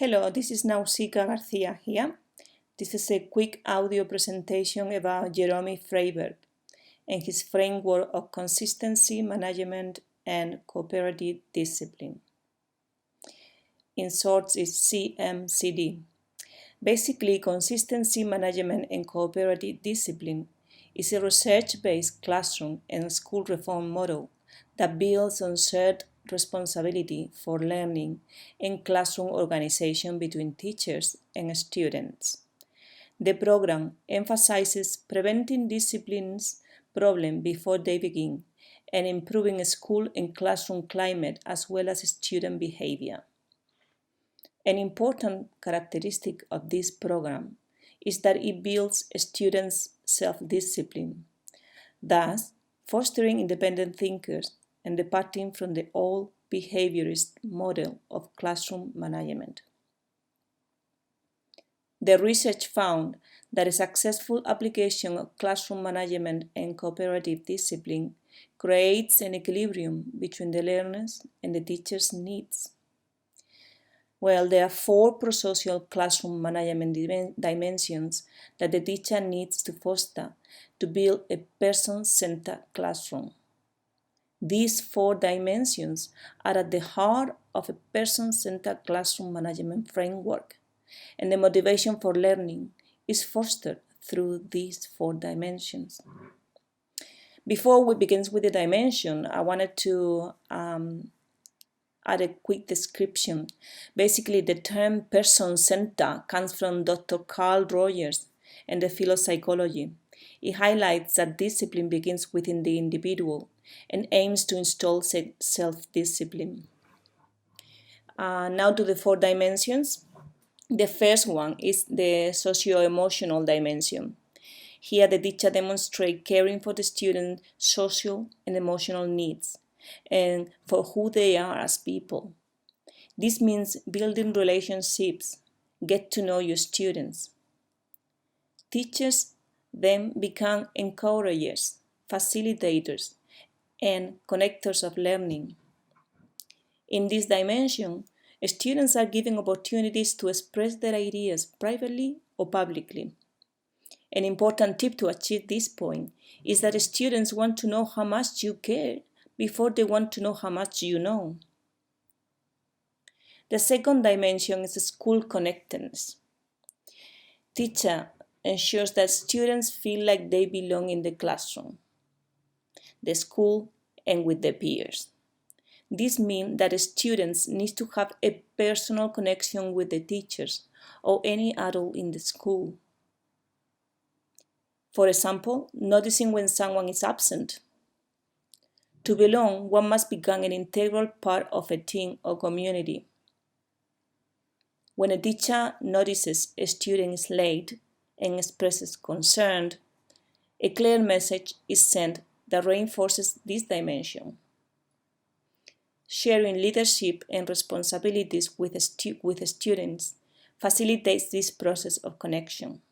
Hello, this is Nausicaa Garcia here. This is a quick audio presentation about Jerome Freiberg and his framework of consistency, management, and cooperative discipline. In short, it's CMCD. Basically, consistency, management, and cooperative discipline is a research-based classroom and school reform model that builds on shared responsibility for learning and classroom organization between teachers and students. The program emphasizes preventing disciplines problems before they begin and improving school and classroom climate as well as student behavior. An important characteristic of this program is that it builds students' self-discipline, thus fostering independent thinkers and departing from the old behaviorist model of classroom management. The research found that a successful application of classroom management and cooperative discipline creates an equilibrium between the learners and the teacher's needs. Well, there are 4 prosocial classroom management dimensions that the teacher needs to foster to build a person-centered classroom. These 4 dimensions are at the heart of a person-centered classroom management framework, and the motivation for learning is fostered through these 4 dimensions. Before we begin with the dimension, I wanted to add a quick description. Basically, the term person-centered comes from Dr. Carl Rogers and the field of psychology. It highlights that discipline begins within the individual and aims to install self-discipline. Now to the 4 dimensions. The first one is the socio-emotional dimension. Here, the teacher demonstrates caring for the student's social and emotional needs and for who they are as people. This means building relationships, get to know your students. Teachers then become encouragers, facilitators, and connectors of learning. In this dimension, students are given opportunities to express their ideas privately or publicly. An important tip to achieve this point is that students want to know how much you care before they want to know how much you know. The second dimension is school connectedness. Teacher ensures that students feel like they belong in the classroom, the school, and with their peers. This means that students need to have a personal connection with the teachers or any adult in the school. For example, noticing when someone is absent. To belong, one must become an integral part of a team or community. When a teacher notices a student is late and expresses concern, a clear message is sent that reinforces this dimension. Sharing leadership and responsibilities with students facilitates this process of connection.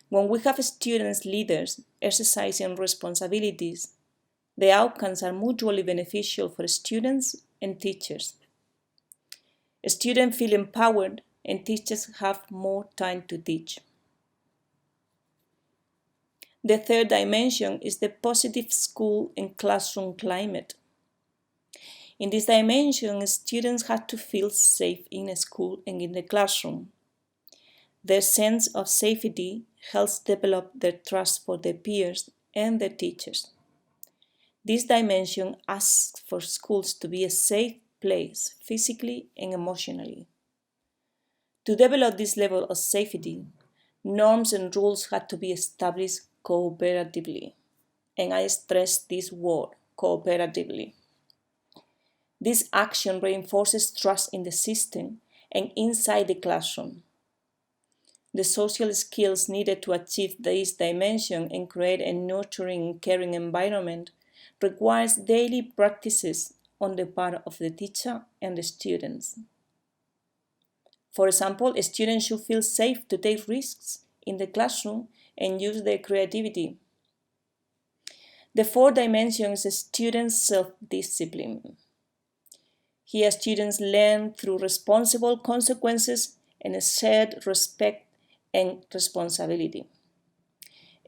When we have students leaders exercising responsibilities, the outcomes are mutually beneficial for students and teachers. Students feel empowered and teachers have more time to teach. The third dimension is the positive school and classroom climate. In this dimension, students have to feel safe in a school and in the classroom. Their sense of safety helps develop their trust for their peers and their teachers. This dimension asks for schools to be a safe place physically and emotionally. To develop this level of safety, norms and rules have to be established cooperatively. And I stress this word, cooperatively. This action reinforces trust in the system and inside the classroom. The social skills needed to achieve this dimension and create a nurturing, caring environment requires daily practices on the part of the teacher and the students. For example, students should feel safe to take risks in the classroom and use their creativity. The 4th dimension is student self-discipline. Here, students learn through responsible consequences and shared respect and responsibility.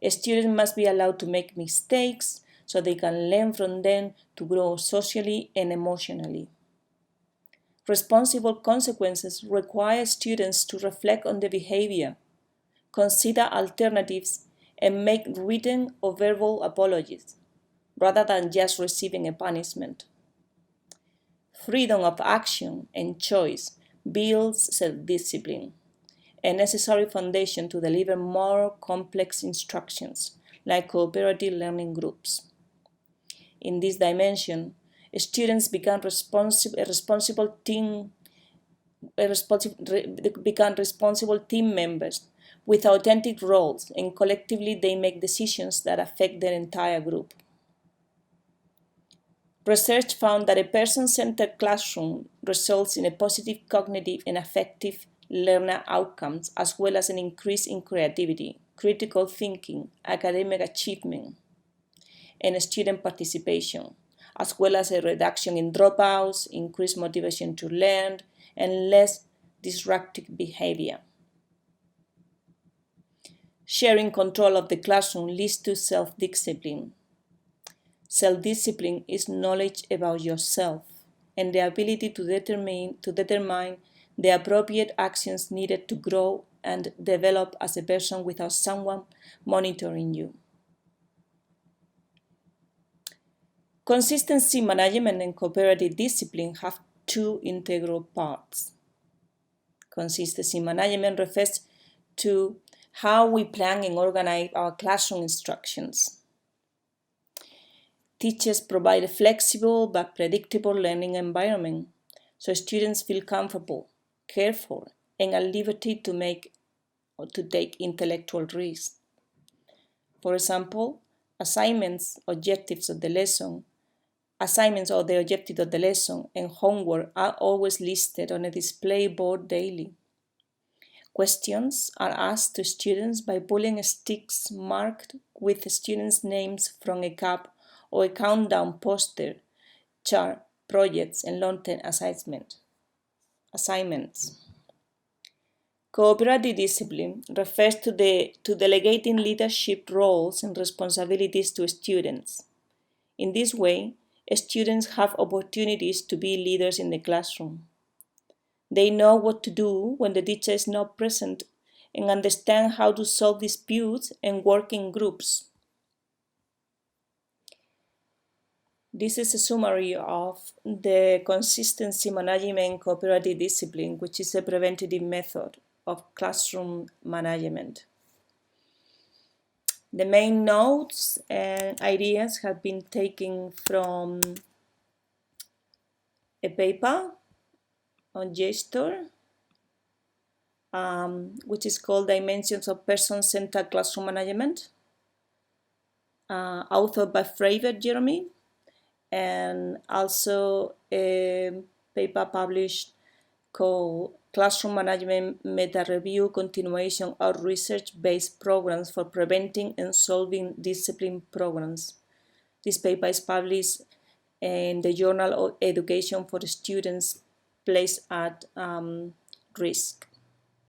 A student must be allowed to make mistakes so they can learn from them to grow socially and emotionally. Responsible consequences require students to reflect on their behavior, consider alternatives, and make written or verbal apologies, rather than just receiving a punishment. Freedom of action and choice builds self-discipline, a necessary foundation to deliver more complex instructions, like cooperative learning groups. In this dimension, students become responsible team members with authentic roles, and collectively they make decisions that affect their entire group. Research found that a person-centered classroom results in a positive cognitive and affective learner outcomes, as well as an increase in creativity, critical thinking, academic achievement, and student participation, as well as a reduction in dropouts, increased motivation to learn, and less disruptive behavior. Sharing control of the classroom leads to self-discipline. Self-discipline is knowledge about yourself and the ability to determine the appropriate actions needed to grow and develop as a person without someone monitoring you. Consistency management and cooperative discipline have two integral parts. Consistency management refers to how we plan and organize our classroom instructions. Teachers provide a flexible but predictable learning environment so students feel comfortable, cared for, and at liberty to take intellectual risks. For example, assignments or the objectives of the lesson and homework are always listed on a display board daily. Questions are asked to students by pulling sticks marked with students' names from a cup or a countdown poster, chart, projects, and long-term assignments. Cooperative discipline refers to delegating leadership roles and responsibilities to students. In this way, students have opportunities to be leaders in the classroom. They know what to do when the teacher is not present and understand how to solve disputes and work in groups. This is a summary of the consistency management cooperative discipline, which is a preventative method of classroom management. The main notes and ideas have been taken from a paper on JSTOR, which is called Dimensions of Person-Centered Classroom Management, authored by Freiberg, Jerome, and also a paper published called Classroom Management Meta-Review Continuation of Research-Based Programs for Preventing and Solving Discipline Programs. This paper is published in the Journal of Education for Students Placed at Risk.